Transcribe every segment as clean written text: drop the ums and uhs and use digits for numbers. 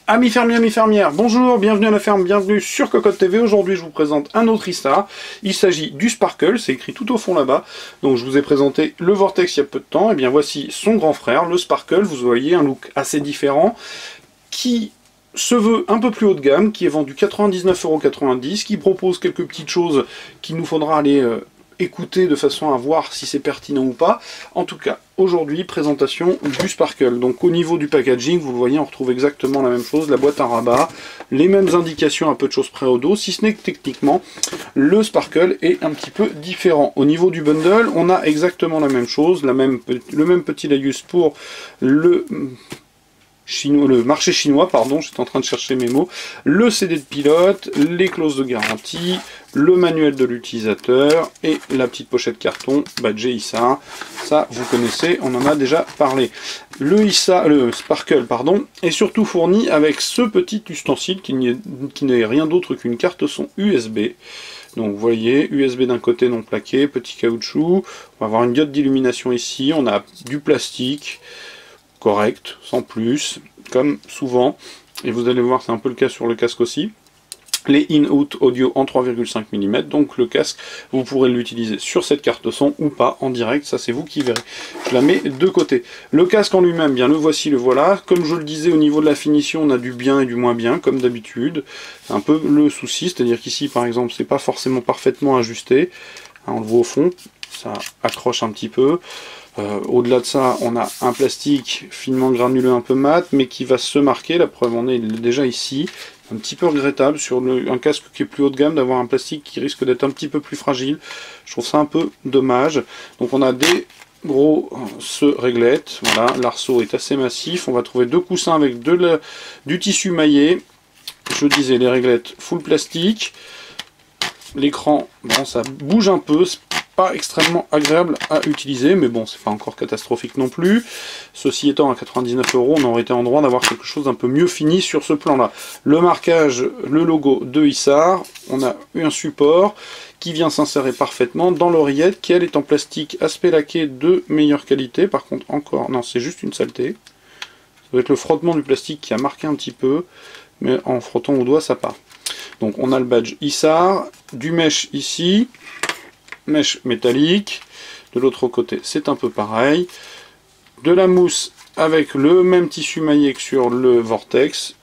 Amis fermiers, amis fermières, bonjour, bienvenue à la ferme, bienvenue sur Cocotte TV. Aujourd'hui je vous présente un autre Istar. Il s'agit du Sparkle, c'est écrit tout au fond là-bas. Donc je vous ai présenté le Vortex il y a peu de temps, et bien voici son grand frère, le Sparkle. Vous voyez un look assez différent, qui se veut un peu plus haut de gamme, qui est vendu 99,90 €, qui propose quelques petites choses qu'il nous faudra aller écouter de façon à voir si c'est pertinent ou pas. En tout cas, aujourd'hui, présentation du Sparkle. Donc au niveau du packaging, vous le voyez, on retrouve exactement la même chose, la boîte à rabat, les mêmes indications, un peu de choses près au dos, si ce n'est que techniquement, le Sparkle est un petit peu différent. Au niveau du bundle, on a exactement la même chose, le même petit laïus pour le marché chinois, pardon, j'étais en train de chercher mes mots, le CD de pilote, les clauses de garantie, le manuel de l'utilisateur et la petite pochette carton badgé Istar. Ça, vous connaissez, on en a déjà parlé. Le Sparkle, pardon, est surtout fourni avec ce petit ustensile qui n'est rien d'autre qu'une carte son USB. Donc vous voyez, USB d'un côté non plaqué, petit caoutchouc, on va avoir une diode d'illumination ici, on a du plastique, correct, sans plus, comme souvent, et vous allez voir c'est un peu le cas sur le casque aussi. Les in-out audio en 3,5 mm, donc le casque, vous pourrez l'utiliser sur cette carte son ou pas en direct, ça c'est vous qui verrez. Je la mets de côté. Le casque en lui-même, bien le voici, le voilà. Comme je le disais, au niveau de la finition, on a du bien et du moins bien, comme d'habitude. C'est un peu le souci, c'est-à-dire qu'ici par exemple, c'est pas forcément parfaitement ajusté. On le voit au fond, ça accroche un petit peu. Au-delà de ça, on a un plastique finement granuleux un peu mat, mais qui va se marquer. La preuve en est, il est déjà ici. Un petit peu regrettable sur un casque qui est plus haut de gamme d'avoir un plastique qui risque d'être un petit peu plus fragile. Je trouve ça un peu dommage. Donc on a des gros réglettes. Voilà, l'arceau est assez massif. On va trouver deux coussins avec du tissu maillé. Je disais les réglettes full plastique. L'écran, bon, ça bouge un peu. Pas extrêmement agréable à utiliser, mais bon, c'est pas encore catastrophique non plus. Ceci étant, à 99 €, on aurait été en droit d'avoir quelque chose d'un peu mieux fini sur ce plan-là. Le marquage, le logo de Istar, on a eu un support qui vient s'insérer parfaitement dans l'oreillette, qui elle est en plastique aspect laqué de meilleure qualité. Par contre, encore, non, c'est juste une saleté. Ça doit être le frottement du plastique qui a marqué un petit peu, mais en frottant au doigt, ça part. Donc on a le badge Istar, du mesh ici, mèche métallique, de l'autre côté c'est un peu pareil, de la mousse avec le même tissu maillé que sur le Vortex,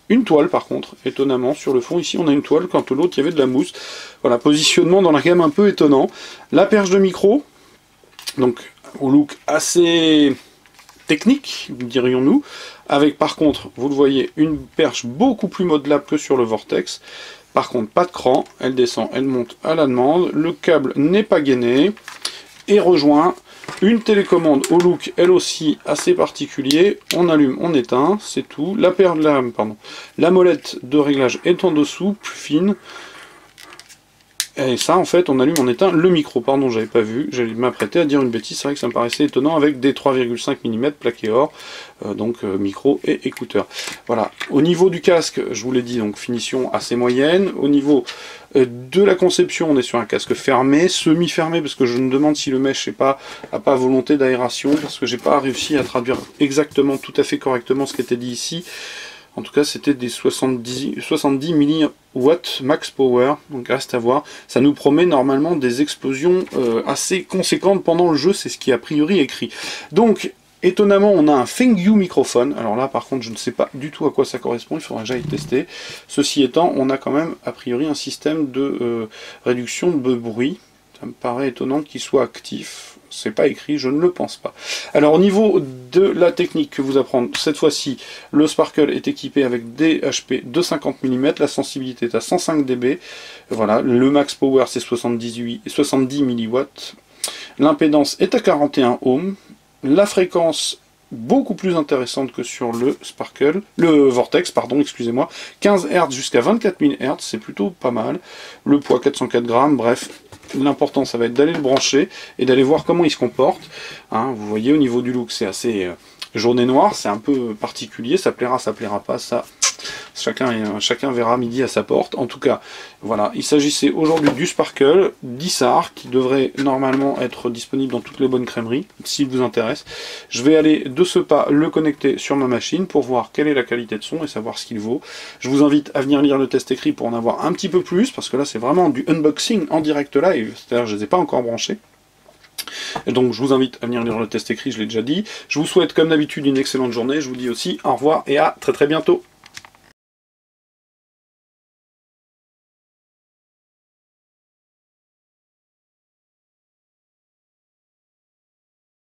une toile par contre, étonnamment sur le fond, ici on a une toile, quand l'autre il y avait de la mousse. Voilà, positionnement dans la gamme un peu étonnant. La perche de micro, donc au look assez technique, dirions-nous, avec par contre, vous le voyez, une perche beaucoup plus modelable que sur le Vortex. Par contre, pas de cran, elle descend, elle monte à la demande, le câble n'est pas gainé, et rejoint une télécommande au look, elle aussi, assez particulier. On allume, on éteint, c'est tout. La molette de réglage est en dessous, plus fine. Et ça, en fait, on allume, on éteint le micro. Pardon, j'avais pas vu, j'allais m'apprêter à dire une bêtise, c'est vrai que ça me paraissait étonnant avec des 3,5 mm plaqué or, donc micro et écouteur. Voilà, au niveau du casque, je vous l'ai dit, donc finition assez moyenne. Au niveau de la conception, on est sur un casque fermé, semi-fermé, parce que je me demande si le mesh n'a pas volonté d'aération, parce que j'ai pas réussi à traduire exactement, tout à fait correctement ce qui était dit ici. En tout cas, c'était des 70 mW max power, donc reste à voir. Ça nous promet normalement des explosions assez conséquentes pendant le jeu, c'est ce qui est a priori écrit. Donc, étonnamment, on a un Fengyu microphone. Alors là, par contre, je ne sais pas du tout à quoi ça correspond, il faudra que j'aille tester. Ceci étant, on a quand même a priori un système de réduction de bruit. Ça me paraît étonnant qu'il soit actif. C'est pas écrit, je ne le pense pas. Alors au niveau de la technique que vous apprendre, cette fois-ci, le Sparkle est équipé avec des HP de 50 mm, la sensibilité est à 105 dB. Voilà, le max power c'est 70 mW. L'impédance est à 41 ohms. La fréquence beaucoup plus intéressante que sur le Vortex, pardon, excusez-moi, 15 Hz jusqu'à 24 000 Hz, c'est plutôt pas mal. Le poids 404 grammes, bref, l'important ça va être d'aller le brancher et d'aller voir comment il se comporte. Hein, vous voyez au niveau du look c'est assez jaune et noir, c'est un peu particulier, ça plaira pas, ça... Chacun verra midi à sa porte. En tout cas, voilà, il s'agissait aujourd'hui du Sparkle d'Issar, qui devrait normalement être disponible dans toutes les bonnes crèmeries, s'il vous intéresse. Je vais aller de ce pas le connecter sur ma machine pour voir quelle est la qualité de son et savoir ce qu'il vaut. Je vous invite à venir lire le test écrit pour en avoir un petit peu plus, parce que là c'est vraiment du unboxing en direct live, c'est-à-dire je ne les ai pas encore branchés. Et donc je vous invite à venir lire le test écrit, je l'ai déjà dit. Je vous souhaite comme d'habitude une excellente journée, je vous dis aussi au revoir et à très bientôt.